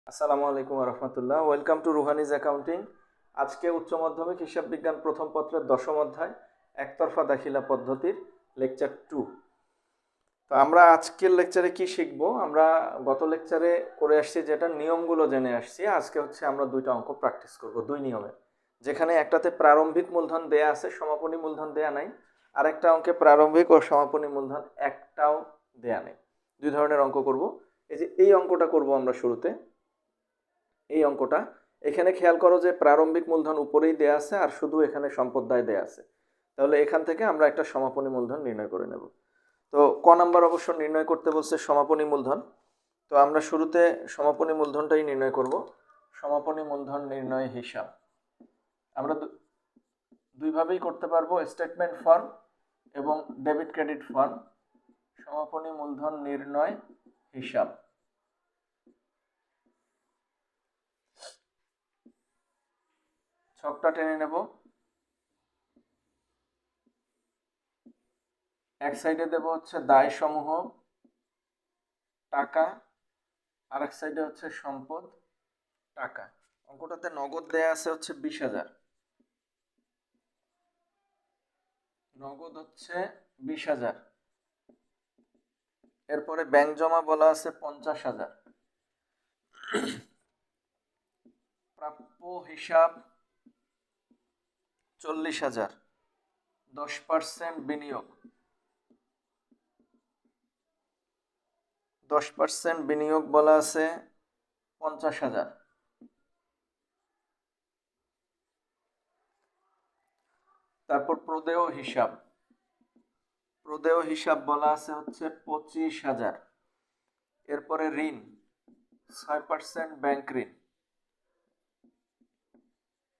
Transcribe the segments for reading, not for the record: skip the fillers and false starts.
আসসালামু আলাইকুম রহমতুল্লাহ। Welcome to Ruhani's accounting. আজকে উচ্চ মাধ্যমিক হিসাব বিজ্ঞান প্রথম পত্রের দশম অধ্যায় একতরফা দাখিলা পদ্ধতির লেকচার 2। তো আমরা আজকের লেকচারে কি শিখবো? আমরা গত লেকচারে করে আসছি যেটা নিয়মগুলো জেনে আসছি। আজকে হচ্ছে আমরা দুইটা অঙ্ক প্র্যাকটিস করব দুই নিয়মে, যেখানে একটাতে প্রারম্ভিক মূলধন দেয়া আছে, সমাপনী মূলধন দেয়া নাই, আর একটা অঙ্কে প্রারম্ভিক ও সমাপনী মূলধন একটাও দেয়া নেই। দুই ধরনের অঙ্ক করব। এই অঙ্কটা করব আমরা শুরুতে। এই অঙ্কটা এখানে খেয়াল করো যে প্রারম্ভিক মূলধন উপরেই দেয়া আছে আর শুধু এখানে সম্পদ দায় দেয়া আছে। তাহলে এখান থেকে আমরা একটা সমাপনী মূলধন নির্ণয় করে নেব। তো ক নাম্বার অবশ্য নির্ণয় করতে বলছে সমাপনী মূলধন। তো আমরা শুরুতে সমাপনী মূলধনটাই নির্ণয় করব। সমাপনী মূলধন নির্ণয় হিসাব আমরা দুইভাবেই করতে পারবো, স্টেটমেন্ট ফর্ম এবং ডেবিট ক্রেডিট ফর্ম। সমাপনী মূলধন নির্ণয় হিসাব ছকটা টেনে নেব। এক সাইডে দেব হচ্ছে দায় সমূহ টাকা, আর এক সাইডে হচ্ছে সম্পদ টাকা। অঙ্কটাতে নগদ দেয়া আছে হচ্ছে 20,000, নগদ হচ্ছে 20,000। এরপরে ব্যাংক জমা বলা আছে 50,000। প্রাপ্য হিসাব 40,000। 10% বিনিয়োগ, 10% বিনিয়োগ বলা আছে 50,000। তারপর প্রদেয় হিসাব, প্রদেয় হিসাব বলা আছে হচ্ছে 25,000। এরপরে ঋণ 6% ব্যাংক ঋণ,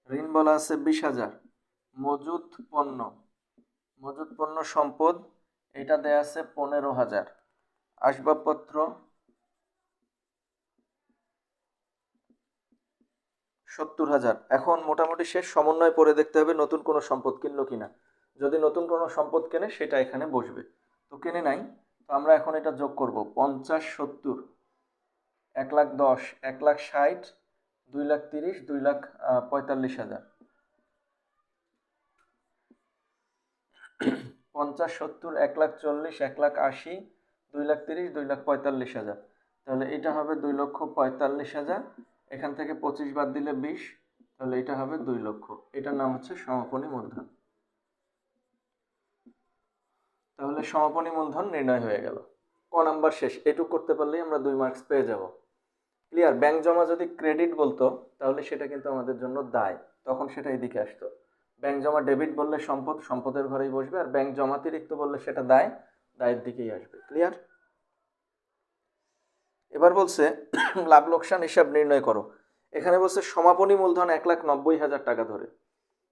ঋণ বলা আছে 20,000। মজুত পণ্য, মজুত পণ্য সম্পদ এটা দেয়া আছে 15,000। আসবাবপত্র 70,000। এখন মোটামুটি শেষ, সমন্বয় পড়ে দেখতে হবে নতুন কোনো সম্পদ কিনলো কিনা। যদি নতুন কোনো সম্পদ কেনে সেটা এখানে বসবে, তো কেনে নাই। তো আমরা এখন এটা যোগ করব 50, 70, 1,10,000, 1,60,000, 2,30,000, 2,45,000। 50, 70, 1,40,000, 1,80,000, 2,30,000, 2,45,000। তাহলে এটা হবে 2,45,000। এখান থেকে 25 বাদ দিলে 20, তাহলে এটা হবে 2 লক্ষ। এটার নাম হচ্ছে সমাপনী মূলধন। তাহলে সমাপনী মূলধন নির্ণয় হয়ে গেল। ক নাম্বার শেষ। এটুক করতে পারলেই আমরা 2 মার্কস পেয়ে যাব। ক্লিয়ার? ব্যাংক জমা যদি ক্রেডিট বলতো তাহলে সেটা কিন্তু আমাদের জন্য দায়, তখন সেটা এদিকে আসতো। ব্যাংক জমা ডেবিট বললে সম্পদ, সম্পদের ঘরেই বসবে। আর ব্যাংক জমাতিরিক্ত বললে সেটা দায়, দায়ের দিকেই আসবে। ক্লিয়ার? এবার বলছে লাভ লোকসান হিসাব নির্ণয় করো। এখানে বলছে সমাপনী মূলধন 1,90,000 টাকা ধরে,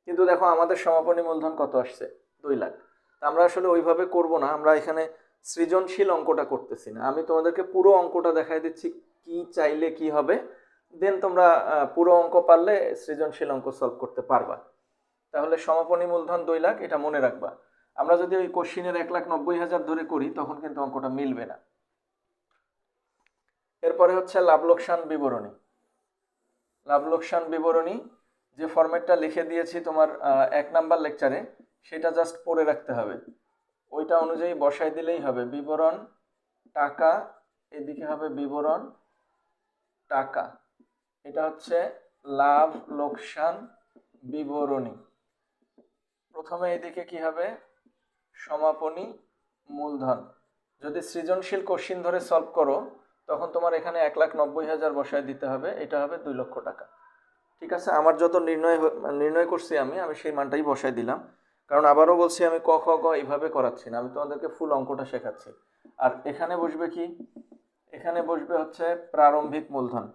কিন্তু দেখো আমাদের সমাপনী মূলধন কত আসছে? 2 লাখ। আমরা আসলে ওইভাবে করব না, আমরা এখানে সৃজনশীল অঙ্কটা করতেছি না। আমি তোমাদেরকে পুরো অঙ্কটা দেখাই দিচ্ছি কি চাইলে কি হবে, দেন তোমরা পুরো অঙ্ক পারলে সৃজনশীল অঙ্ক সলভ করতে পারবা। তাহলে সমাপনী মূলধন 2 লাখ, এটা মনে রাখবা। আমরা যদি ওই কোশ্চিনের 1,90,000 ধরে করি তখন কিন্তু অঙ্কটা মিলবে না। এরপরে হচ্ছে লাভ লোকসান বিবরণী। লাভ লোকসান বিবরণী যে ফরম্যাটটা লিখে দিয়েছি তোমার 1 নাম্বার লেকচারে, সেটা জাস্ট পড়ে রাখতে হবে। ওইটা অনুযায়ী বসাই দিলেই হবে। বিবরণ টাকা, এদিকে হবে বিবরণ টাকা। এটা হচ্ছে লাভ লোকসান বিবরণী। প্রথমে এদিকে কি হবে? সমাপনী মূলধন। যদি সৃজনশীল কোশ্চিন ধরে সলভ করো তখন তোমার এখানে 1,90,000 বসায় দিতে হবে, এটা হবে 2 লক্ষ টাকা। ঠিক আছে? আমার যত নির্ণয় করছি আমি সেই মানটাই বসাই দিলাম। কারণ আবারও বলছি, আমি ক খ গ এইভাবে করাচ্ছি না, আমি তোমাদেরকে ফুল অঙ্কটা শেখাচ্ছি। আর এখানে বসবে কি? এখানে বসবে হচ্ছে প্রারম্ভিক মূলধন।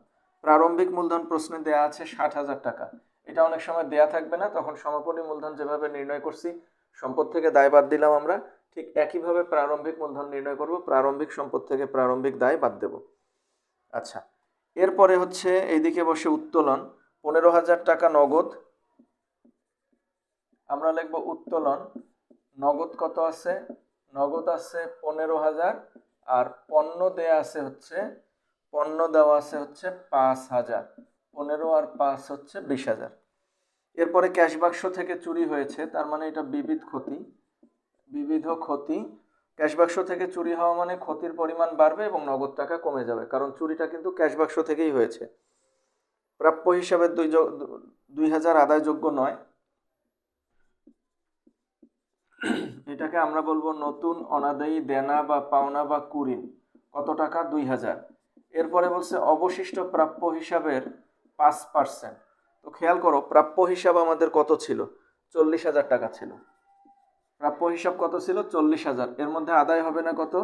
প্রারম্ভিক মূলধন প্রশ্নে দেয়া আছে 60,000 টাকা। এটা অনেক সময় দেয়া থাকবে না, তখন সমাপনী মূলধন যেভাবে নির্ণয় করছি, সম্পদ থেকে দায় বাদ দিলাম আমরা, ঠিক একইভাবে প্রারম্ভিক মূলধন নির্ণয় করব। প্রারম্ভিক সম্পদ থেকে প্রারম্ভিক দায় বাদ দেব। আচ্ছা, এরপরে হচ্ছে এইদিকে বসে উত্তোলন। 15,000 টাকা নগদ, আমরা লিখব উত্তোলন। নগদ কত আছে? নগদ আছে 15,000, আর পণ্য দেয়া আছে হচ্ছে পণ্য দেওয়া আছে হচ্ছে 5,000, 15 আর 5 হচ্ছে 20,000। এরপরে ক্যাশ বাক্স থেকে চুরি হয়েছে, তার মানে এটা বিবিধ ক্ষতি। ক্যাশ বাক্স থেকে চুরি হওয়া মানে ক্ষতির পরিমাণ বাড়বে এবং নগদ টাকা কমে যাবে, কারণ চুরিটা কিন্তু ক্যাশ বাক্স থেকেই হয়েছে। প্রাপ্য হিসাবে 2,000 আদায়যোগ্য নয়, এটাকে আমরা বলবো নতুন অনাদায়ী দেনা বা পাওনা বা কুঋণ। কত টাকা? 2,000। এরপরে বলছে অবশিষ্ট প্রাপ্য হিসাবের 5%। তো খেয়াল করো, প্রাপ্য হিসাব আমাদের কত ছিল? 40,000 টাকা ছিল। প্রাপ্য হিসাব কত ছিল? 40,000। এর মধ্যে আদায় হবে না কত?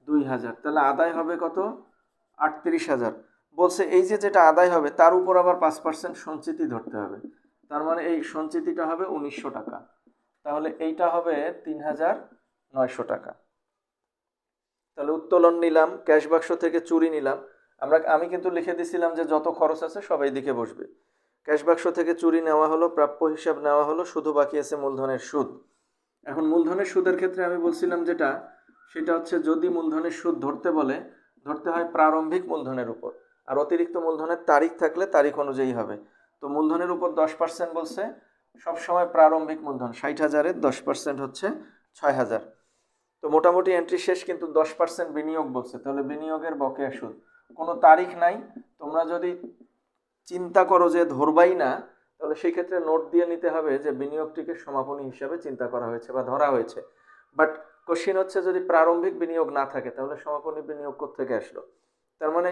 2,000। তাহলে আদায় হবে কত? 38,000। বলছে এই যে যেটা আদায় হবে তার উপর আবার 5% সঞ্চিতি ধরতে হবে, তার মানে এই সঞ্চিতিটা হবে 1,900 টাকা। তাহলে এইটা হবে 3,900 টাকা। তাহলে উত্তোলন নিলাম, ক্যাশ বাক্স থেকে চুরি নিলাম। আমি কিন্তু লিখে দিছিলাম যে যত খরচ আছে সব এই দিকে বসবে। ক্যাশ বাক্স থেকে চুরি নেওয়া হলো, প্রাপ্য হিসাব নেওয়া হলো, শুধু বাকি আছে মূলধনের সুদ। এখন মূলধনের সুদের ক্ষেত্রে আমি বলছিলাম সেটা হচ্ছে যদি মূলধনের সুদ ধরতে বলে, ধরতে হয় প্রারম্ভিক মূলধনের উপর, আর অতিরিক্ত মূলধনের তারিখ থাকলে তারিখ অনুযায়ী হবে। তো মূলধনের উপর 10% বলছে, সবসময় প্রারম্ভিক মূলধন 60,000-এর 10% হচ্ছে 6,000। তো মোটামুটি এন্ট্রি শেষ, কিন্তু 10% বিনিয়োগ বলছে, তাহলে বিনিয়োগের বকেয়া সুদ। কোনো তারিখ নাই, তোমরা যদি চিন্তা করো যে ধরবাই না, তাহলে সেই ক্ষেত্রে নোট দিয়ে নিতে হবে যে বিনিয়োগটিকে সমাপনী হিসাবে চিন্তা করা হয়েছে বা ধরা হয়েছে। বাট কোশ্চেন হচ্ছে যদি প্রারম্ভিক বিনিয়োগ না থাকে তাহলে সমাপনী বিনিয়োগ কোত্থেকে আসলো? তার মানে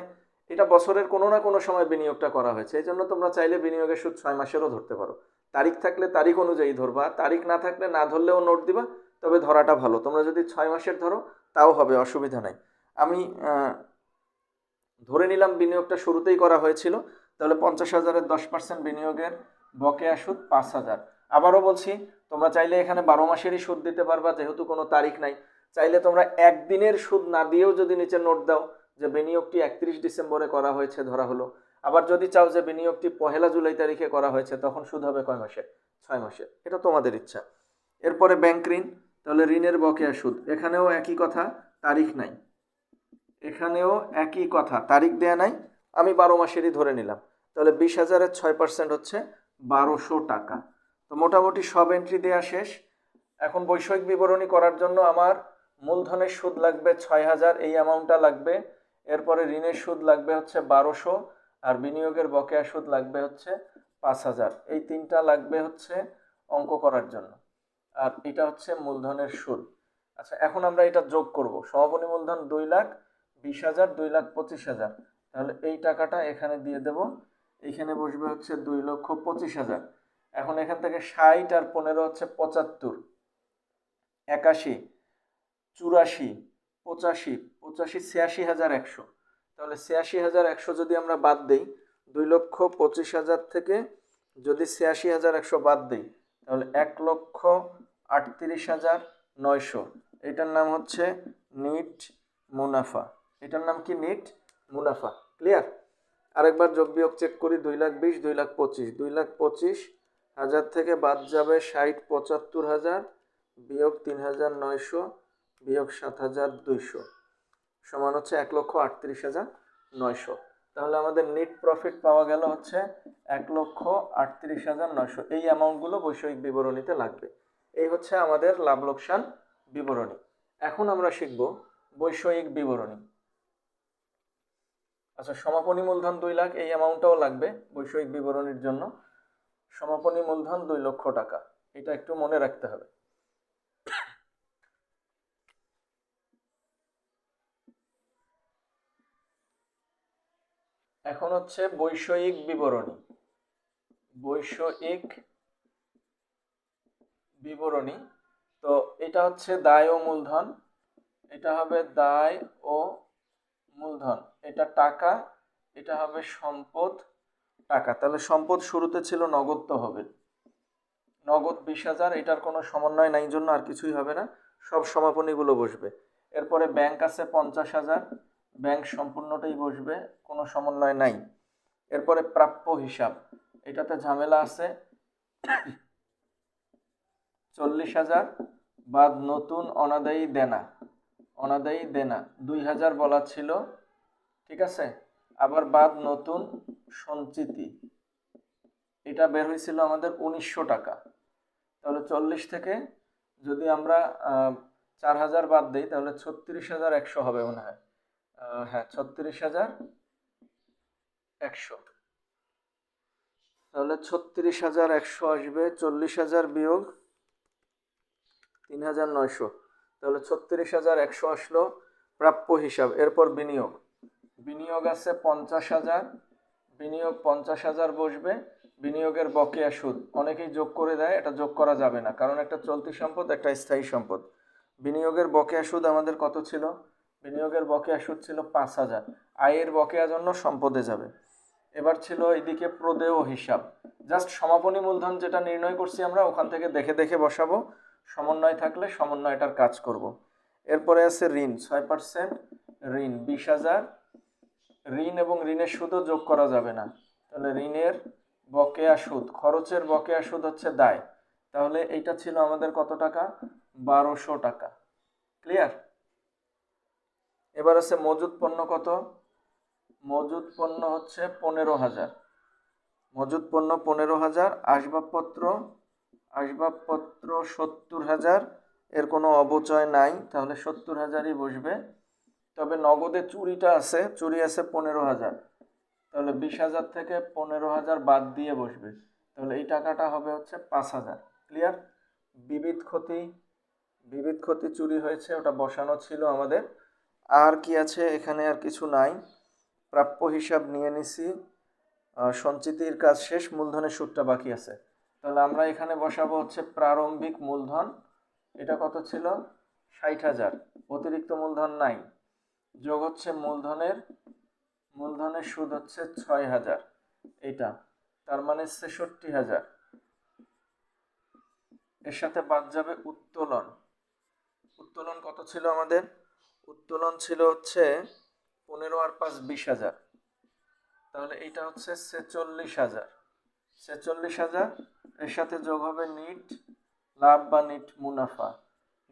এটা বছরের কোনো না কোনো সময় বিনিয়োগটা করা হয়েছে। এই জন্য তোমরা চাইলে বিনিয়োগের সুদ 6 মাসেরও ধরতে পারো। তারিখ থাকলে তারিখ অনুযায়ী ধরবা, তারিখ না থাকলে না ধরলেও নোট দিবা, তবে ধরাটা ভালো। তোমরা যদি 6 মাসের ধরো তাও হবে, অসুবিধা নাই। আমি ধরে নিলাম বিনিয়োগটা শুরুতেই করা হয়েছিল, তাহলে 50,000-এর 10% বিনিয়োগের বকেয়া সুদ 5,000। আবারও বলছি, তোমরা চাইলে এখানে 12 মাসেরই সুদ দিতে পারবা, যেহেতু কোনো তারিখ নাই। চাইলে তোমরা একদিনের সুদ না দিয়েও যদি নিচে নোট দাও যে বিনিয়োগটি 31 ডিসেম্বরে করা হয়েছে ধরা হলো। আবার যদি চাও যে বিনিয়োগটি 1 জুলাই তারিখে করা হয়েছে, তখন সুদ হবে কয় মাসে? 6 মাসে। এটা তোমাদের ইচ্ছা। এরপরে ব্যাংক ঋণ, তাহলে ঋণের বকেয়া সুদ, এখানেও একই কথা, তারিখ নাই। এখানেও একই কথা, তারিখ দেয়া নাই, আমি 12 মাসেরই ধরে নিলাম। তাহলে 20,000-এর 6% হচ্ছে 1,200 টাকা। তো মোটামুটি সব এন্ট্রি দেয়া শেষ। এখন বৈষয়িক বিবরণী করার জন্য আমার মূলধনের সুদ লাগবে 6,000, এই অ্যামাউন্টটা লাগবে। এরপরে ঋণের সুদ লাগবে হচ্ছে 1,200, আর বিনিয়োগের বকেয়া সুদ লাগবে হচ্ছে 5,000। এই তিনটা লাগবে হচ্ছে অঙ্ক করার জন্য, আর এটা হচ্ছে মূলধনের সুদ। আচ্ছা, এখন আমরা এটা যোগ করব। সমাপনী মূলধন 2,20,000, 2,25,000, তাহলে এই টাকাটা এখানে দিয়ে দেব। এইখানে বসবে হচ্ছে 2,25,000। এখন এখান থেকে 60 আর 15 হচ্ছে 75, 81, 84, 85, 86,100। তাহলে 86,100 যদি আমরা বাদ দিই, 2,25,000 থেকে যদি 86,100 বাদ দিই, তাহলে 1,38,900। এটার নাম হচ্ছে নিট মুনাফা। এটার নাম কি? নিট মুনাফা। ক্লিয়ার? আরেকবার যোগ বিয়োগ চেক করি। 2,20,000, 2,25,000, 2,25,000 থেকে বাদ যাবে 60, 75,000 বিয়োগ 3,900 বিয়োগ 7,200 সমান হচ্ছে 1,38,900। তাহলে আমাদের নেট প্রফিট পাওয়া গেল হচ্ছে 1,38,900। এই অ্যামাউন্টগুলো বৈষয়িক বিবরণীতে লাগবে। এই হচ্ছে আমাদের লাভ লোকসান বিবরণী। এখন আমরা শিখব বৈষয়িক বিবরণী। আচ্ছা, সমাপনী মূলধন 2 লাখ, এই অ্যামাউন্টটাও লাগবে বৈষয়িক বিবরণীর জন্য। সমাপনী মূলধন 2 লক্ষ টাকা, এটা একটু মনে রাখতে হবে। এখন হচ্ছে বৈষয়িক বিবরণী। বৈষয়িক বিবরণী, তো এটা হচ্ছে দায় ও মূলধন। এটা হবে দায় ও মূলধন, এটা টাকা, এটা হবে সম্পদ টাকা। তাহলে সম্পদ শুরুতে ছিল নগদ, তো হবে নগদ 20,000, এটার কোনো সমন্বয় নাই জন্য আর কিছুই হবে না, সব সমাপনীগুলো বসবে। এরপরে ব্যাংক আছে 50,000, ব্যাংক সম্পূর্ণটাই বসবে, কোনো সমন্বয় নাই। এরপরে প্রাপ্য হিসাব, এটাতে ঝামেলা আছে। 40,000 বাদ নতুন অনাদায়ী দেনা, অনাদায়ী দেনা 2,000 বলা ছিল, ঠিক আছে। আবার বাদ নতুন সঞ্চিতি, এটা বের হয়েছিল আমাদের 1900 টাকা। তাহলে 40 থেকে যদি আমরা 4000 বাদ দিই তাহলে 36,100 হবে মনে হয়। হ্যাঁ, 36,100। তাহলে 36,100 আসবে, 40,000 বিয়োগ 3,900, তাহলে 36,100 আসলো প্রাপ্য হিসাব। এরপর বিনিয়োগ, বিনিয়োগ আছে 50,000, বিনিয়োগ 50,000 বসবে। বিনিয়োগের বকেয়া সুদ অনেকেই যোগ করে দেয়, এটা যোগ করা যাবে না, কারণ একটা চলতি সম্পদ একটা স্থায়ী সম্পদ। বিনিয়োগের বকেয়া সুদ আমাদের কত ছিল? বিনিয়োগের বকেয়া সুদ ছিল 5,000, আয়ের বকেয়া জন্য সম্পদে যাবে। এবার ছিল এদিকে প্রদেয় হিসাব, জাস্ট সমাপনী মূলধন যেটা নির্ণয় করছি আমরা ওখান থেকে দেখে দেখে বসাবো, সমন্বয় থাকলে সমন্বয়টার কাজ করব। এরপরে আছে ঋণ, 6% ঋণ 20,000, ঋণ এবং ঋণের সুদও যোগ করা যাবে না, তাহলে ঋণের বকেয়া সুদ, খরচের বকেয়া সুদ হচ্ছে দায়, তাহলে এইটা ছিল আমাদের কত টাকা? 1200 টাকা। ক্লিয়ার? এবার আছে মজুদ পণ্য কত? মজুদ পণ্য হচ্ছে 15,000, মজুদ পণ্য 15,000। আসবাবপত্র, আসবাবপত্র 70,000, এর কোনো অবচয় নাই, তাহলে 70,000ই বসবে। তবে নগদে চুরিটা আছে, চুরি আছে 15,000, তাহলে 20,000 থেকে 15,000 বাদ দিয়ে বসবে, তাহলে এই টাকাটা হবে হচ্ছে 5,000। ক্লিয়ার? বিবিধ ক্ষতি, বিবিধ ক্ষতি চুরি হয়েছে, ওটা বসানো ছিল আমাদের। আর কি আছে এখানে? আর কিছু নাই। প্রাপ্য হিসাব নিয়ে নিছি, সঞ্চিতির কাজ শেষ, মূলধনের সুদটা বাকি আছে। তাহলে আমরা এখানে বসাবো হচ্ছে প্রারম্ভিক মূলধন, এটা কত ছিল? 60,000, অতিরিক্ত মূলধন নাই, যোগ হচ্ছে মূলধনের, মূলধনের সুদ হচ্ছে 6,000, এটা তার মানে 66,000। এর সাথে বাদ যাবে উত্তোলন, উত্তোলন কত ছিল আমাদের? উত্তোলন ছিল হচ্ছে 15 আর 5 20,000, তাহলে এইটা হচ্ছে 46,000, 46,000। এর সাথে যোগ হবে নিট লাভ বা নিট মুনাফা,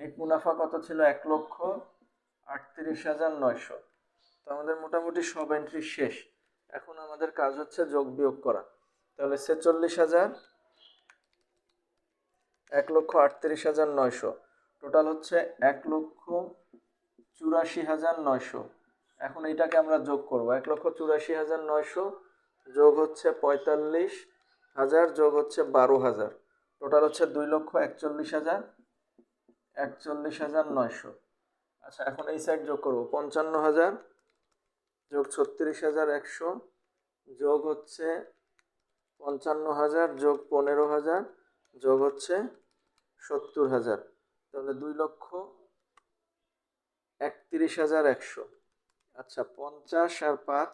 নিট মুনাফা কত ছিল? 1,38,900। তো আমাদের মোটামুটি সব এন্ট্রি শেষ, এখন আমাদের কাজ হচ্ছে যোগ বিয়োগ করা। তাহলে 46,000, 1,38,900, টোটাল হচ্ছে 1,84,900। এখন এইটাকে আমরা যোগ করব, 1,84,900 যোগ হচ্ছে 45,000 যোগ হচ্ছে 12,000, টোটাল হচ্ছে 2,41,000, 41,900। আচ্ছা, এখন এই সাইড যোগ করব, 55,000 যোগ 36,100 যোগ হচ্ছে 55,000 যোগ 15,000 যোগ হচ্ছে 70,000, তাহলে 2,31,100। আচ্ছা, 50 আর 5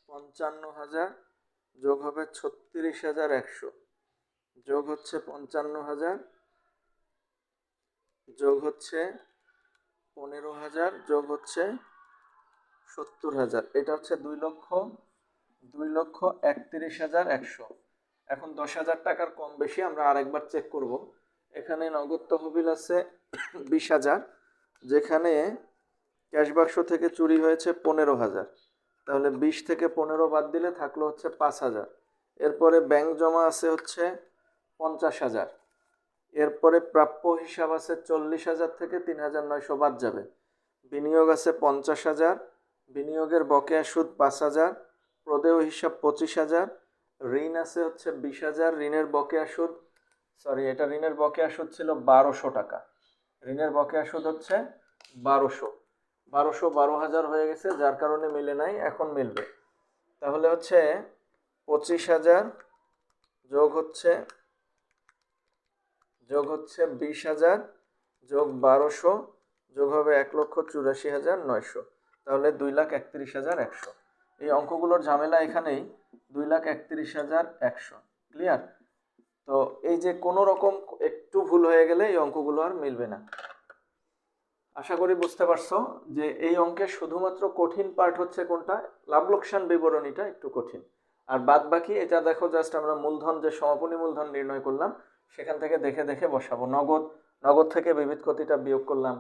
55,000 যোগ হবে 36,100 যোগ হচ্ছে 55,000 যোগ হচ্ছে 15,000 যোগ হচ্ছে 70,000, এটা হচ্ছে 2,31,100। এখন 10,000 টাকার কম বেশি আমরা আরেকবার চেক করব। এখানে নগদ তহবিল আছে 20,000, যেখানে ক্যাশ বাক্স থেকে চুরি হয়েছে 15,000, তাহলে 20 থেকে 15 বাদ দিলে থাকলো হচ্ছে 5,000। এরপরে ব্যাংক জমা আছে হচ্ছে 50,000, এরপরে প্রাপ্য হিসাব আছে 40,000 থেকে 3,900 বাদ যাবে। বিনিয়োগ আছে 50,000, বিনিয়োগের বকেয়া সুদ 5,000, প্রদেয় হিসাব 25,000, ঋণ আছে হচ্ছে 20,000, ঋণের বকেয়া সুদ, সরি এটা ঋণের বকেয়া সুদ ছিল 1,200 টাকা, ঋণের বকেয়া সুদ হচ্ছে 1,200, 12,000 হয়ে গেছে, যার কারণে মিলে নাই, এখন মিলবে। তাহলে হচ্ছে 25,000 যোগ হচ্ছে 20,000 যোগ 1,200 যোগ হবে 1,84,900, তাহলে 2,31,100। এই অঙ্কগুলোর ঝামেলা এখানেই, 2,31,100। ক্লিয়ার? তো এই যে কোনো রকম একটু ভুল হয়ে গেলে এই অঙ্কগুলো আর মিলবে না। আশা করি বুঝতে পারছো যে এই অঙ্কের শুধুমাত্র কঠিন পার্ট হচ্ছে কোনটা? লাভ লোকসান বিবরণীটা একটু কঠিন, আর বাদ বাকি এটা দেখো, জাস্ট আমরা মূলধন যে সমাপনী মূলধন নির্ণয় করলাম সেখান থেকে দেখে দেখে বসাবো। নগদ, নগদ থেকে বিবিধ ক্ষতিটা বিয়োগ করলাম,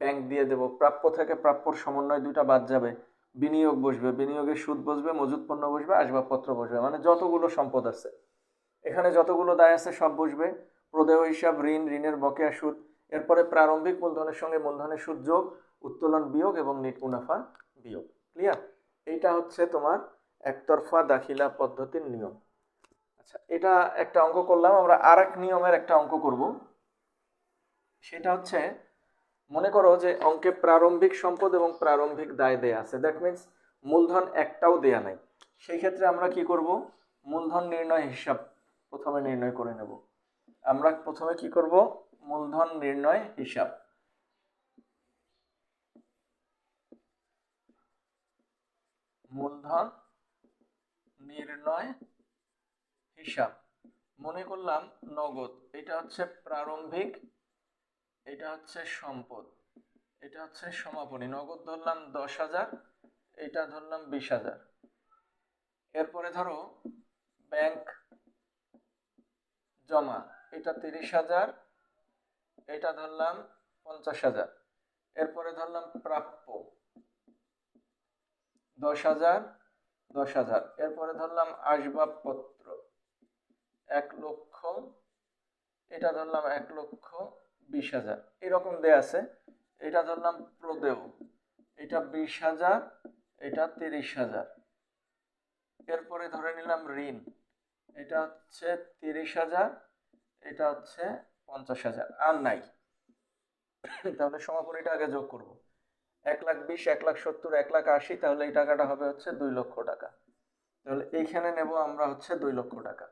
ব্যাংক দিয়ে দেব, প্রাপ্য থেকে প্রাপ্যর সমন্বয় দুইটা বাদ যাবে, বিনিয়োগ বসবে, বিনিয়োগের সুদ বসবে, মজুত পণ্য বসবে, আসবাবপত্র বসবে, মানে যতগুলো সম্পদ আছে এখানে যতগুলো দায় আছে সব বসবে। প্রদেয় হিসাব, ঋণ, ঋণের বকেয়া সুদ, এরপরে প্রারম্ভিক মূলধনের সঙ্গে মূলধনের সুদ যোগ, উত্তোলন বিয়োগ এবং নেট মুনাফা বিয়োগ। ক্লিয়ার? এইটা হচ্ছে তোমার একতরফা দাখিলা পদ্ধতির নিয়ম। আচ্ছা, এটা একটা অঙ্ক করলাম। আমরা আর এক নিয়মের একটা অঙ্ক করব। সেটা হচ্ছে, মনে করো যে অঙ্কে প্রারম্ভিক সম্পদ এবং প্রারম্ভিক দায় দেয়া আছে, দ্যাট মিনস মূলধন একটাও দেয়া নাই। সেই ক্ষেত্রে আমরা কি করব? মূলধন নির্ণয় হিসাব প্রথমে নির্ণয় করে নেব। আমরা প্রথমে কি করব? মূলধন নির্ণয় হিসাব। মূলধন নির্ণয় হিসাব মনে করলাম নগদ, এটা হচ্ছে প্রারম্ভিক, এটা হচ্ছে সম্পদ, এটা হচ্ছে সমাপনী। নগদ ধরলাম 10,000, এটা ধরলাম 20,000। এরপরে ধরো ব্যাংক জমা, এটা 30,000, এটা ধরলাম 50,000। এরপরে ধরলাম প্রাপ্য 10,000, 10,000। এরপরে ধরলাম আসবাবপত্র 1 লক্ষ, এটা ধরলাম 1,20,000। এরকম দেয়া আছে। এটা ধরলাম প্রদেয়, এটা 20,000, এটা 30,000। এরপরে ধরে নিলাম ঋণ, এটা হচ্ছে 30,000, এটা হচ্ছে 50,000। আর নাই, তাহলে সমাপনীটা আগে যোগ করব। 1,20,000, 1,70,000, 1,80,000, তাহলে এই টাকাটা হবে হচ্ছে 2 লক্ষ টাকা। তাহলে এইখানে নেব আমরা হচ্ছে 2 লক্ষ টাকা।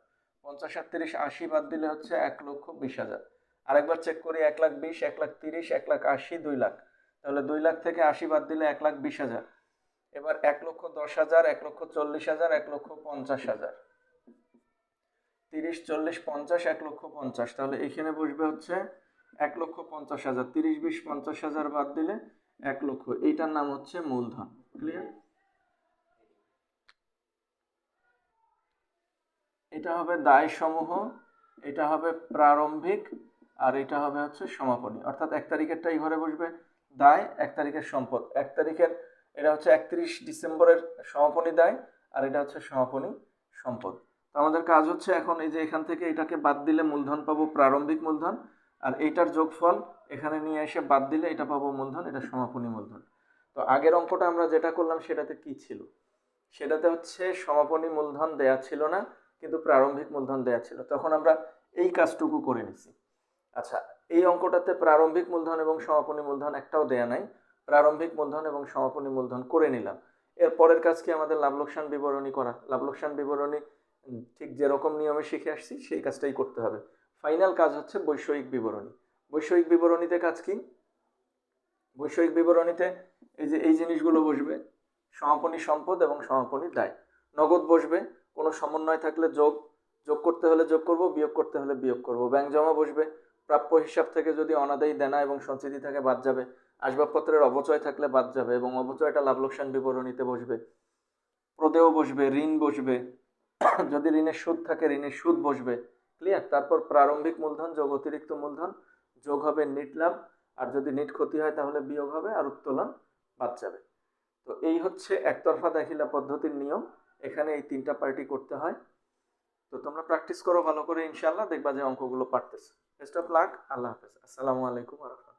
50 আর 30, 80 বাদ দিলে হচ্ছে 1,20,000। আরেকবার চেক করি, 1,20,000, 1,30,000, 1,80,000, 2 লাখ। তাহলে 2 লাখ থেকে 80 বাদ দিলে 1,20,000। এবার 1,10,000, 1,40,000, 1,50,000। 30, 40, 50, 1,50,000। তাহলে এখানে বসবে হচ্ছে 1,50,000। 30, 20, 50,000 বাদ দিলে 1 লক্ষ। এইটার নাম হচ্ছে মূলধন। ক্লিয়ার? এটা হবে দায় সমূহ, এটা হবে প্রারম্ভিক, আর এটা হবে হচ্ছে সমাপনী। অর্থাৎ 1 তারিখেরটা এই ঘরে বসবে দায়, 1 তারিখের সম্পদ। 1 তারিখের এটা হচ্ছে 31 ডিসেম্বরের সমাপনী দায়, আর এটা হচ্ছে সমাপনী সম্পদ। তো আমাদের কাজ হচ্ছে এখন এই যে এখান থেকে এটাকে বাদ দিলে মূলধন পাবো প্রারম্ভিক মূলধন, আর এইটার যোগফল এখানে নিয়ে এসে বাদ দিলে এটা পাবো মূলধন, এটা সমাপনী মূলধন। তো আগের অঙ্কটা আমরা যেটা করলাম সেটাতে কি ছিল? সেটাতে হচ্ছে সমাপনী মূলধন দেয়া ছিল না, কিন্তু প্রারম্ভিক মূলধন দেয়া ছিল। তখন আমরা এই কাজটুকু করে নিছি। আচ্ছা, এই অঙ্কটাতে প্রারম্ভিক মূলধন এবং সমাপনী মূলধন একটাও দেয়া নাই। প্রারম্ভিক মূলধন এবং সমাপনী মূলধন করে নিলাম। এর পরের কাজ কি? আমাদের লাভ লোকসান বিবরণী করা। লাভ লোকসান বিবরণী ঠিক যেরকম নিয়মে শিখে আসছি সেই কাজটাই করতে হবে। ফাইনাল কাজ হচ্ছে বৈষয়িক বিবরণী। বৈষয়িক বিবরণীতে কাজ কি? বৈষয়িক বিবরণীতে এই জিনিসগুলো বসবে: সমাপনী সম্পদ এবং সমাপনী দায়। নগদ বসবে, কোনো সমন্বয় থাকলে যোগ করতে হলে যোগ করব, বিয়োগ করতে হলে বিয়োগ করব। ব্যাংক জমা বসবে, প্রাপ্য হিসাব থেকে যদি অনাদায়ী দেনা এবং সঞ্চিতি থাকে বাদ যাবে। আসবাবপত্রের অবচয় থাকলে বাদ যাবে এবং অবচয়টা লাভ লোকসান বিবরণীতে বসবে। প্রদেয় বসবে, ঋণ বসবে, যদি ঋণের সুদ থাকে ঋণের সুদ বসবে। ক্লিয়ার? তারপর প্রারম্ভিক মূলধন যোগ অতিরিক্ত মূলধন যোগ হবে নেট লাভ, আর যদি নেট ক্ষতি হয় তাহলে বিয়োগ হবে, আর উত্তোলন বাদ যাবে। তো এই হচ্ছে একতরফা দাখিলা পদ্ধতির নিয়ম। এখানে এই 3টা পার্টি করতে হয়। তো তোমরা প্র্যাকটিস করো ভালো করে, ইনশাআল্লাহ দেখবা যে অঙ্কগুলো পারতেছে। Best of luck. আল্লাহ হাফেজ। আসসালামু আলাইকুম ওয়া রাহমাতুল্লাহ।